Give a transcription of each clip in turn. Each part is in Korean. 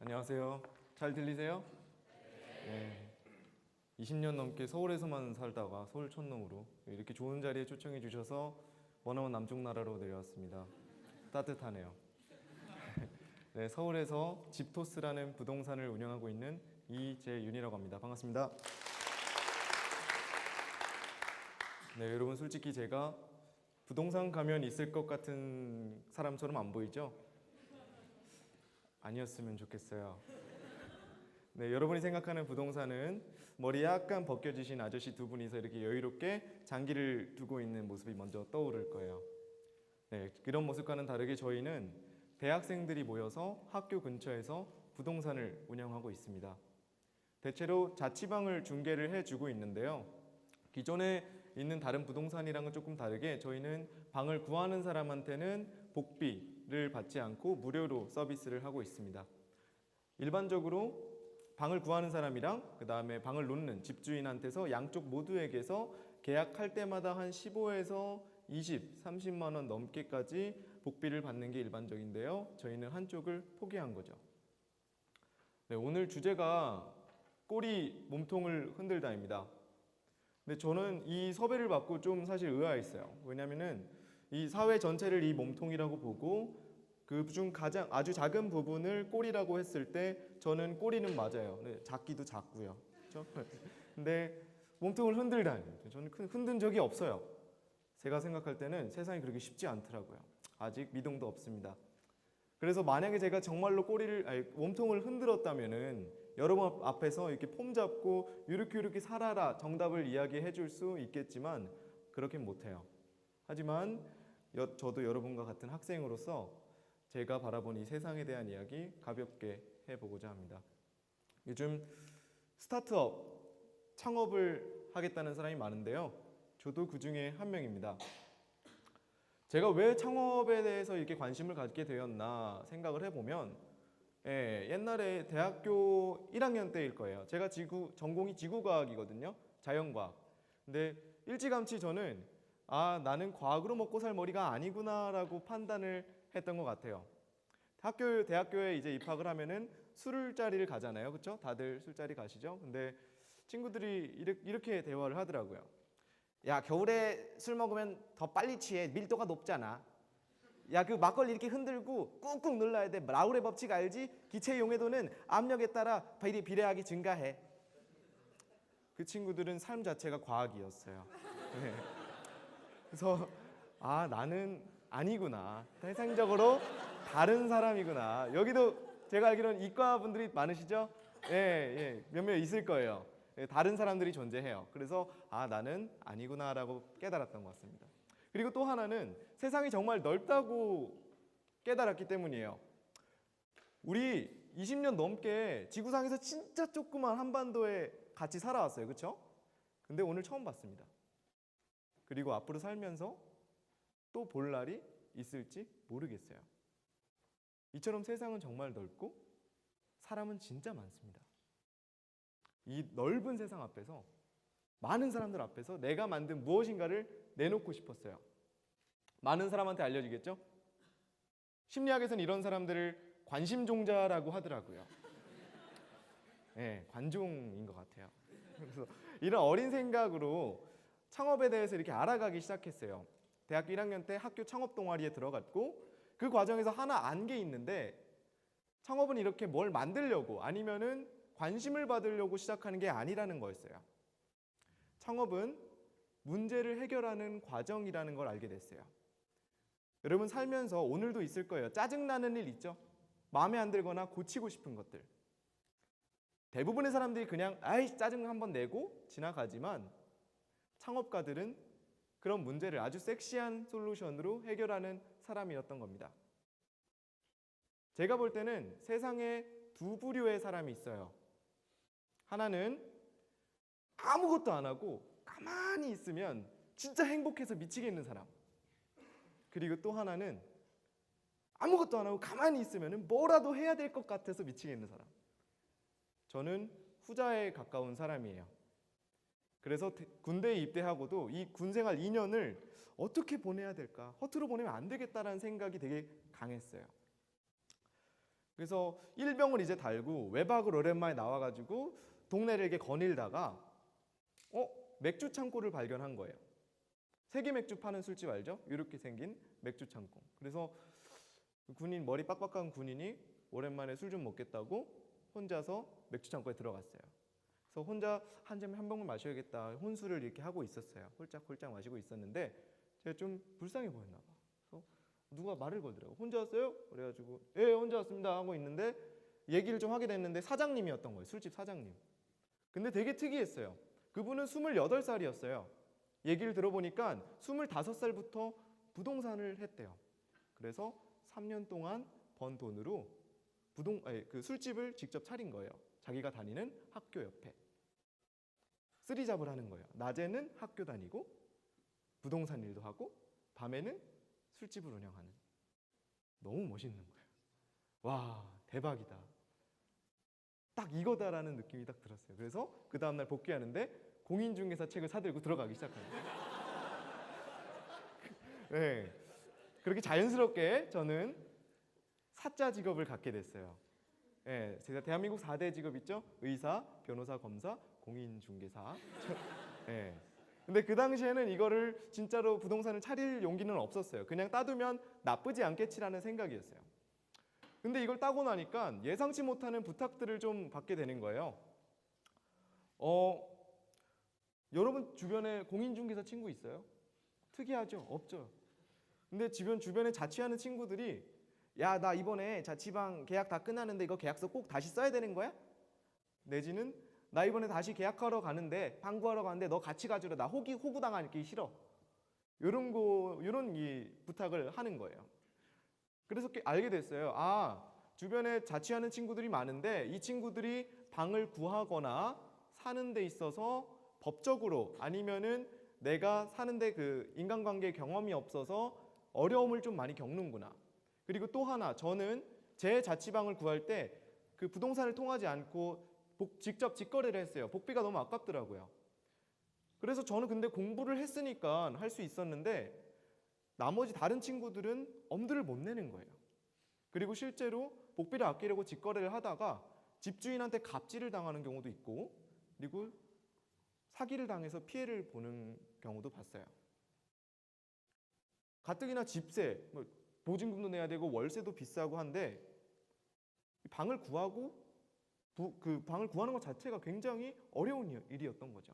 안녕하세요. 잘 들리세요? 네. 20년 넘게 서울에서만 살다가 서울 촌놈으로 이렇게 좋은 자리에 초청해 주셔서 머나먼 남쪽 나라로 내려왔습니다. 따뜻하네요. 네, 서울에서 집토스라는 부동산을 운영하고 있는 이재윤이라고 합니다. 반갑습니다. 네, 여러분 솔직히 제가 부동산 가면 있을 것 같은 사람처럼 안 보이죠? 아니었으면 좋겠어요. 네, 여러분이 생각하는 부동산은 머리 약간 벗겨지신 아저씨 두 분이서 이렇게 여유롭게 장기를 두고 있는 모습이 먼저 떠오를 거예요. 네, 이런 모습과는 다르게 저희는 대학생들이 모여서 학교 근처에서 부동산을 운영하고 있습니다. 대체로 자취방을 중개를 해주고 있는데요. 기존에 있는 다른 부동산이랑은 조금 다르게 저희는 방을 구하는 사람한테는 복비를 받지 않고 무료로 서비스를 하고 있습니다. 일반적으로 방을 구하는 사람이랑 그 다음에 방을 놓는 집주인한테서 양쪽 모두에게서 계약할 때마다 한 15에서 20, 30만 원 넘게까지 복비를 받는 게 일반적인데요. 저희는 한쪽을 포기한 거죠. 네, 오늘 주제가 꼬리 몸통을 흔들다입니다. 근데 저는 이 섭외를 받고 좀 사실 의아했어요. 왜냐면은 이 사회 전체를 이 몸통이라고 보고 그중 가장 아주 작은 부분을 꼬리라고 했을 때 저는 꼬리는 맞아요. 네, 작기도 작고요. 그렇죠? 근데 몸통을 흔들다니 저는 흔든 적이 없어요. 제가 생각할 때는 세상이 그렇게 쉽지 않더라고요. 아직 미동도 없습니다. 그래서 만약에 제가 정말로 몸통을 흔들었다면은 여러분 앞에서 이렇게 폼 잡고 이렇게 살아라 정답을 이야기해 줄 수 있겠지만 그렇게 못해요. 하지만 저도 여러분과 같은 학생으로서 제가 바라본 이 세상에 대한 이야기 가볍게 해보고자 합니다. 요즘 스타트업, 창업을 하겠다는 사람이 많은데요. 저도 그 중에 한 명입니다. 제가 왜 창업에 대해서 이렇게 관심을 갖게 되었나 생각을 해보면 옛날에 대학교 1학년 때일 거예요. 제가 전공이 지구과학이거든요. 자연과학. 근데 일찌감치 저는 나는 과학으로 먹고 살 머리가 아니구나라고 판단을 했던 것 같아요. 대학교에 이제 입학을 하면은 술자리를 가잖아요. 그렇죠? 다들 술자리 가시죠? 근데 친구들이 이렇게 대화를 하더라고요. 야, 겨울에 술 먹으면 더 빨리 취해. 밀도가 높잖아. 야, 그 막걸리 이렇게 흔들고 꾹꾹 눌러야 돼. 라울의 법칙 알지? 기체의 용해도는 압력에 따라 비례하게 증가해. 그 친구들은 삶 자체가 과학이었어요. 네. 그래서 나는 아니구나. 세상적으로 다른 사람이구나. 여기도 제가 알기로는 이과 분들이 많으시죠? 예, 몇몇 있을 거예요. 다른 사람들이 존재해요. 그래서 나는 아니구나라고 깨달았던 것 같습니다. 그리고 또 하나는 세상이 정말 넓다고 깨달았기 때문이에요. 우리 20년 넘게 지구상에서 진짜 조그만 한반도에 같이 살아왔어요. 그렇죠? 근데 오늘 처음 봤습니다. 그리고 앞으로 살면서 또 볼 날이 있을지 모르겠어요. 이처럼 세상은 정말 넓고 사람은 진짜 많습니다. 이 넓은 세상 앞에서 많은 사람들 앞에서 내가 만든 무엇인가를 내놓고 싶었어요. 많은 사람한테 알려지겠죠? 심리학에서는 이런 사람들을 관심종자라고 하더라고요. 네, 관종인 것 같아요. 그래서 이런 어린 생각으로 창업에 대해서 이렇게 알아가기 시작했어요. 대학교 1학년 때 학교 창업 동아리에 들어갔고 그 과정에서 하나 안 게 있는데 창업은 이렇게 뭘 만들려고 아니면은 관심을 받으려고 시작하는 게 아니라는 거였어요. 창업은 문제를 해결하는 과정이라는 걸 알게 됐어요. 여러분 살면서 오늘도 있을 거예요. 짜증나는 일 있죠? 마음에 안 들거나 고치고 싶은 것들. 대부분의 사람들이 그냥 짜증 한번 내고 지나가지만 창업가들은 그런 문제를 아주 섹시한 솔루션으로 해결하는 사람이었던 겁니다. 제가 볼 때는 세상에 두 부류의 사람이 있어요. 하나는 아무것도 안 하고 가만히 있으면 진짜 행복해서 미치겠는 사람. 그리고 또 하나는 아무것도 안 하고 가만히 있으면 뭐라도 해야 될 것 같아서 미치겠는 사람. 저는 후자에 가까운 사람이에요. 그래서 군대에 입대하고도 이 군생활 2년을 어떻게 보내야 될까? 허투루 보내면 안 되겠다라는 생각이 되게 강했어요. 그래서 일병을 이제 달고 외박을 오랜만에 나와가지고 동네를 이렇게 거닐다가 맥주 창고를 발견한 거예요. 세계 맥주 파는 술집 알죠? 이렇게 생긴 맥주 창고. 그래서 군인, 머리 빡빡한 군인이 오랜만에 술 좀 먹겠다고 혼자서 맥주 창고에 들어갔어요. 그래서 혼자 한 병을 마셔야겠다, 혼술을 이렇게 하고 있었어요. 홀짝홀짝 마시고 있었는데 제가 좀 불쌍해 보였나 봐. 그래서 누가 말을 걸더라고. 혼자 왔어요? 그래가지고 예, 혼자 왔습니다 하고 있는데 얘기를 좀 하게 됐는데 사장님이었던 거예요. 술집 사장님. 근데 되게 특이했어요. 그분은 28살이었어요. 얘기를 들어보니까 25살부터 부동산을 했대요. 그래서 3년 동안 번 돈으로 그 술집을 직접 차린 거예요. 자기가 다니는 학교 옆에. 쓰리잡을 하는 거예요. 낮에는 학교 다니고 부동산 일도 하고 밤에는 술집을 운영하는. 너무 멋있는 거예요. 와, 대박이다. 딱 이거다라는 느낌이 딱 들었어요. 그래서 그 다음날 복귀하는데 공인중개사 책을 사들고 들어가기 시작합니다. 네, 그렇게 자연스럽게 저는 사자 직업을 갖게 됐어요. 네, 제가 대한민국 4대 직업 있죠? 의사, 변호사, 검사, 공인중개사. 네. 근데 그 당시에는 이거를 진짜로 부동산을 차릴 용기는 없었어요. 그냥 따두면 나쁘지 않겠지라는 생각이었어요. 근데 이걸 따고 나니까 예상치 못하는 부탁들을 좀 받게 되는 거예요. 여러분 주변에 공인중개사 친구 있어요? 특이하죠? 없죠? 근데 주변에 자취하는 친구들이 야, 나 이번에 자취방 계약 다 끝나는데 이거 계약서 꼭 다시 써야 되는 거야? 내지는 나 이번에 다시 계약하러 가는데 방구하러 가는데 너 같이 가주라. 나 호구 당하기 싫어. 이런 이 부탁을 하는 거예요. 그래서 알게 됐어요. 아, 주변에 자취하는 친구들이 많은데 이 친구들이 방을 구하거나 사는 데 있어서 법적으로 아니면은 내가 사는데 그 인간관계 경험이 없어서 어려움을 좀 많이 겪는구나. 그리고 또 하나, 저는 제 자취방을 구할 때 그 부동산을 통하지 않고 직접 직거래를 했어요. 복비가 너무 아깝더라고요. 그래서 저는 근데 공부를 했으니까 할 수 있었는데 나머지 다른 친구들은 엄두를 못 내는 거예요. 그리고 실제로 복비를 아끼려고 직거래를 하다가 집주인한테 갑질을 당하는 경우도 있고 그리고 사기를 당해서 피해를 보는 경우도 봤어요. 가뜩이나 집세, 보증금도 내야 되고 월세도 비싸고 한데 방을 구하고 그 방을 구하는 것 자체가 굉장히 어려운 일이었던 거죠.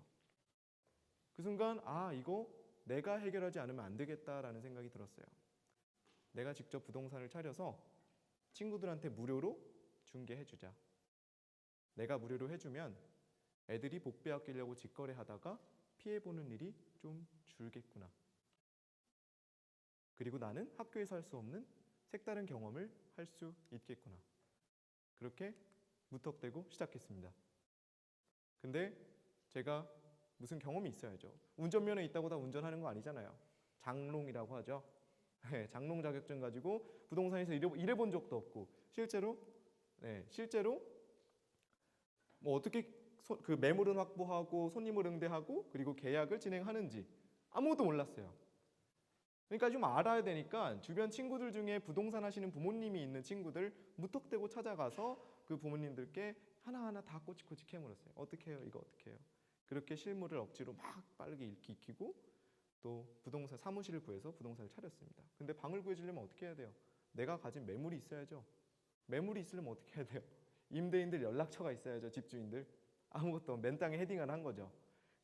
그 순간 이거 내가 해결하지 않으면 안 되겠다라는 생각이 들었어요. 내가 직접 부동산을 차려서 친구들한테 무료로 중개해주자. 내가 무료로 해주면 애들이 복비 아끼려고 직거래하다가 피해보는 일이 좀 줄겠구나. 그리고 나는 학교에서 할 수 없는 색다른 경험을 할 수 있겠구나. 그렇게 무턱대고 시작했습니다. 근데 제가 무슨 경험이 있어야죠. 운전면허 있다고 다 운전하는 거 아니잖아요. 장롱이라고 하죠. 네, 장롱 자격증 가지고 부동산에서 일해본 적도 없고 실제로 뭐 어떻게 그 매물은 확보하고 손님을 응대하고 그리고 계약을 진행하는지 아무것도 몰랐어요. 그러니까 좀 알아야 되니까 주변 친구들 중에 부동산 하시는 부모님이 있는 친구들 무턱대고 찾아가서 그 부모님들께 하나하나 다 꼬치꼬치 캐물었어요. 어떻게 해요? 이거 어떻게 해요? 그렇게 실물을 억지로 막 빠르게 익히고 또 부동산 사무실을 구해서 부동산을 차렸습니다. 근데 방을 구해주려면 어떻게 해야 돼요? 내가 가진 매물이 있어야죠. 매물이 있으려면 어떻게 해야 돼요? 임대인들 연락처가 있어야죠. 집주인들. 아무것도 맨 땅에 헤딩을 한 거죠.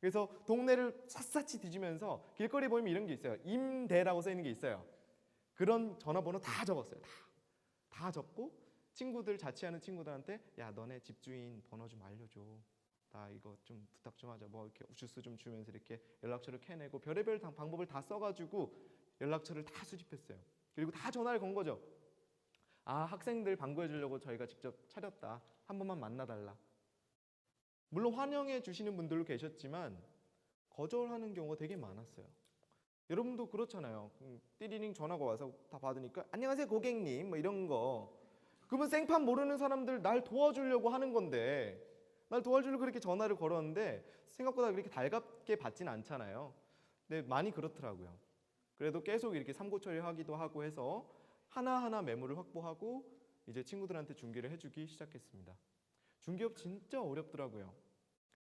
그래서 동네를 샅샅이 뒤지면서 길거리 보면 이런 게 있어요. 임대라고 써 있는 게 있어요. 그런 전화번호 다 적었어요. 다 적고 친구들 자취하는 친구들한테 야, 너네 집주인 번호 좀 알려줘. 나 이거 좀 부탁 좀 하자. 뭐 이렇게 주스 좀 주면서 이렇게 연락처를 캐내고 별의별 방법을 다 써가지고 연락처를 다 수집했어요. 그리고 다 전화를 건 거죠. 학생들 방구해 주려고 저희가 직접 차렸다. 한 번만 만나달라. 물론 환영해 주시는 분들도 계셨지만 거절하는 경우가 되게 많았어요. 여러분도 그렇잖아요. 띠리링 전화가 와서 다 받으니까 안녕하세요 고객님 뭐 이런 거. 그러면 생판 모르는 사람들 날 도와주려고 하는 건데 날 도와주려고 그렇게 전화를 걸었는데 생각보다 그렇게 달갑게 받진 않잖아요. 근데 많이 그렇더라고요. 그래도 계속 이렇게 삼고 처리하기도 하고 해서 하나하나 매물을 확보하고 이제 친구들한테 중개를 해주기 시작했습니다. 중개업 진짜 어렵더라고요.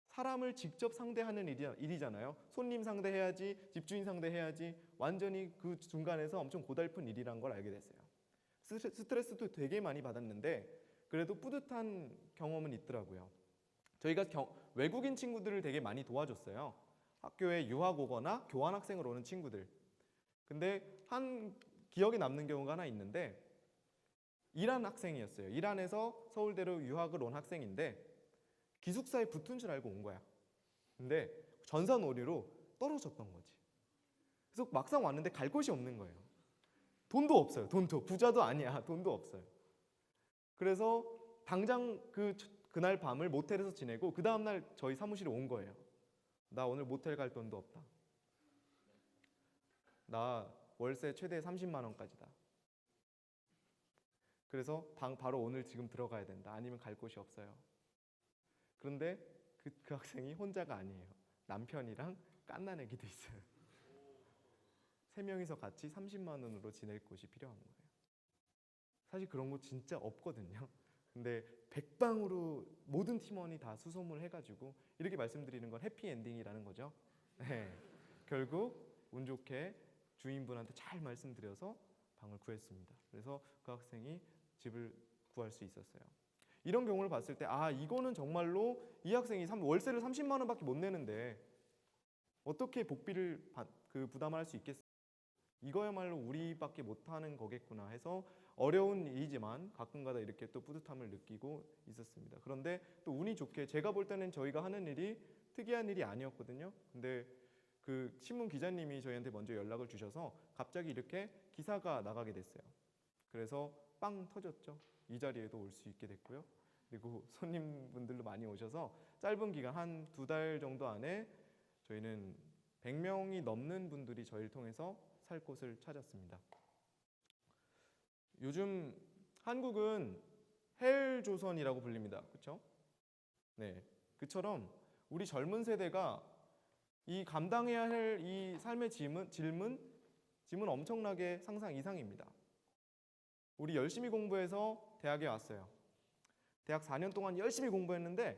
사람을 직접 상대하는 일이잖아요. 손님 상대해야지, 집주인 상대해야지, 완전히 그 중간에서 엄청 고달픈 일이란 걸 알게 됐어요. 스트레스도 되게 많이 받았는데 그래도 뿌듯한 경험은 있더라고요. 저희가 외국인 친구들을 되게 많이 도와줬어요. 학교에 유학 오거나 교환학생을 오는 친구들. 근데 한 기억에 남는 경우가 하나 있는데 이란 학생이었어요. 이란에서 서울대로 유학을 온 학생인데 기숙사에 붙은 줄 알고 온 거야. 근데 전산오류로 떨어졌던 거지. 그래서 막상 왔는데 갈 곳이 없는 거예요. 돈도 없어요. 돈도 부자도 아니야. 돈도 없어요. 그래서 당장 그날 밤을 모텔에서 지내고 그 다음날 저희 사무실에 온 거예요. 나 오늘 모텔 갈 돈도 없다. 나 월세 최대 30만 원까지다. 그래서 바로 오늘 지금 들어가야 된다. 아니면 갈 곳이 없어요. 그런데 그 학생이 혼자가 아니에요. 남편이랑 갓난 애기도 있어요. 3명이서 같이 30만 원으로 지낼 곳이 필요한 거예요. 사실 그런 거 진짜 없거든요. 근데 백방으로 모든 팀원이 다 수소문을 해가지고 이렇게 말씀드리는 건 해피엔딩이라는 거죠. 네. 결국 운 좋게 주인분한테 잘 말씀드려서 방을 구했습니다. 그래서 그 학생이 집을 구할 수 있었어요. 이런 경우를 봤을 때 이거는 정말로 이 학생이 월세를 30만 원밖에 못 내는데 어떻게 복비를 부담할 수 있겠어요? 이거야말로 우리밖에 못하는 거겠구나 해서 어려운 일이지만 가끔가다 이렇게 또 뿌듯함을 느끼고 있었습니다. 그런데 또 운이 좋게 제가 볼 때는 저희가 하는 일이 특이한 일이 아니었거든요. 근데 그 신문 기자님이 저희한테 먼저 연락을 주셔서 갑자기 이렇게 기사가 나가게 됐어요. 그래서 빵 터졌죠. 이 자리에도 올 수 있게 됐고요. 그리고 손님분들도 많이 오셔서 짧은 기간 한 2달 정도 안에 저희는 100명이 넘는 분들이 저희를 통해서 살 곳을 찾았습니다. 요즘 한국은 헬조선이라고 불립니다. 그렇죠? 네, 그처럼 우리 젊은 세대가 이 감당해야 할 이 삶의 짐은 엄청나게 상상 이상입니다. 우리 열심히 공부해서 대학에 왔어요. 대학 4년 동안 열심히 공부했는데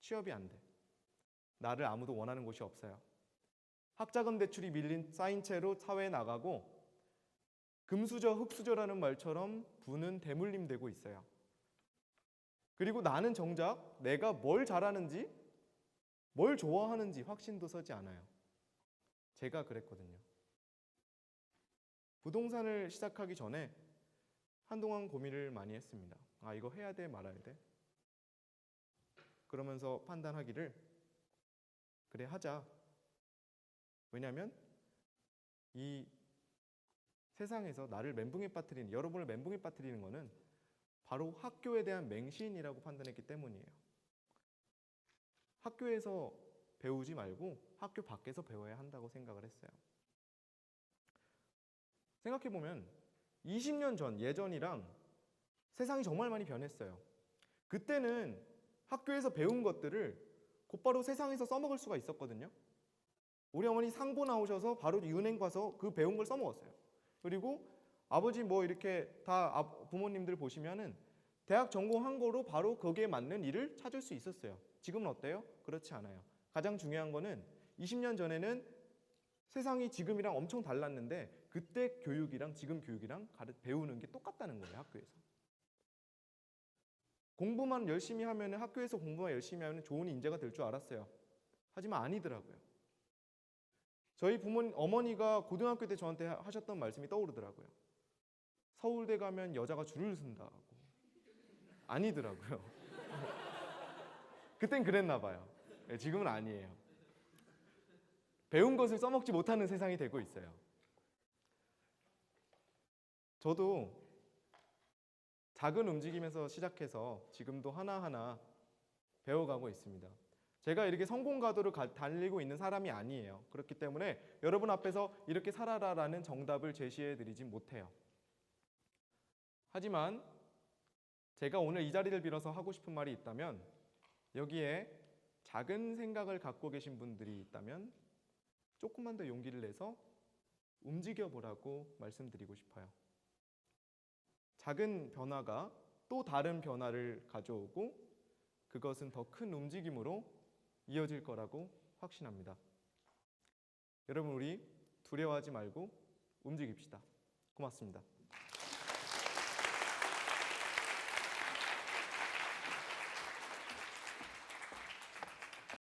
취업이 안 돼. 나를 아무도 원하는 곳이 없어요. 학자금 대출이 쌓인 채로 사회에 나가고 금수저 흙수저라는 말처럼 부는 대물림 되고 있어요. 그리고 나는 정작 내가 뭘 잘하는지 뭘 좋아하는지 확신도 서지 않아요. 제가 그랬거든요. 부동산을 시작하기 전에 한동안 고민을 많이 했습니다. 이거 해야 돼 말아야 돼? 그러면서 판단하기를 그래 하자. 왜냐하면 이 세상에서 나를 멘붕에 빠뜨리는, 여러분을 멘붕에 빠뜨리는 것은 바로 학교에 대한 맹신이라고 판단했기 때문이에요. 학교에서 배우지 말고 학교 밖에서 배워야 한다고 생각을 했어요. 생각해보면 20년 전, 예전이랑 세상이 정말 많이 변했어요. 그때는 학교에서 배운 것들을 곧바로 세상에서 써먹을 수가 있었거든요. 우리 어머니 상고 나오셔서 바로 은행 가서 그 배운 걸 써먹었어요. 그리고 아버지 이렇게 다 부모님들 보시면은 대학 전공한 거로 바로 거기에 맞는 일을 찾을 수 있었어요. 지금은 어때요? 그렇지 않아요. 가장 중요한 거는 20년 전에는 세상이 지금이랑 엄청 달랐는데 그때 교육이랑 지금 교육이랑 배우는 게 똑같다는 거예요. 학교에서. 공부만 열심히 하면, 학교에서 공부만 열심히 하면 좋은 인재가 될 줄 알았어요. 하지만 아니더라고요. 저희 어머니가 고등학교 때 저한테 하셨던 말씀이 떠오르더라고요. 서울대 가면 여자가 줄을 쓴다고. 아니더라고요. 그땐 그랬나 봐요. 지금은 아니에요. 배운 것을 써먹지 못하는 세상이 되고 있어요. 저도 작은 움직임에서 시작해서 지금도 하나하나 배워가고 있습니다. 제가 이렇게 성공 가도를 달리고 있는 사람이 아니에요. 그렇기 때문에 여러분 앞에서 이렇게 살아라라는 정답을 제시해 드리진 못해요. 하지만 제가 오늘 이 자리를 빌어서 하고 싶은 말이 있다면, 여기에 작은 생각을 갖고 계신 분들이 있다면 조금만 더 용기를 내서 움직여 보라고 말씀드리고 싶어요. 작은 변화가 또 다른 변화를 가져오고 그것은 더 큰 움직임으로 이어질 거라고 확신합니다. 여러분, 우리 두려워하지 말고 움직입시다. 고맙습니다.